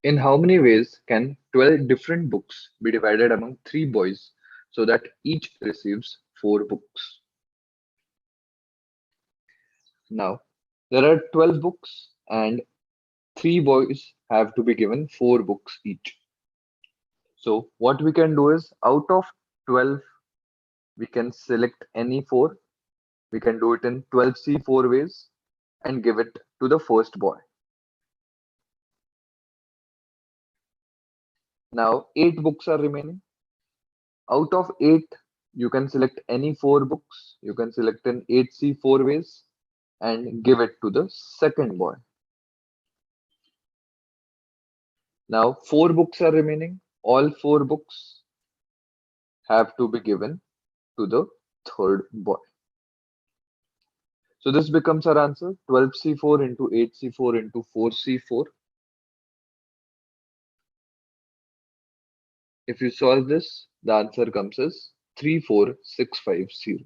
In how many ways can 12 different books be divided among three boys so that each receives four books? Now, there are 12 books and three boys have to be given four books each. So, what we can do is out of 12, we can select any four. We can do it in 12C four ways and give it to the first boy. Now, eight books are remaining. Out of eight, you can select any four books. You can select an 8C four ways and give it to the second boy. Now, four books are remaining. All four books have to be given to the third boy. So this becomes our answer 12C4 into 8C4 into 4C4. If you solve this, the answer comes as 34650.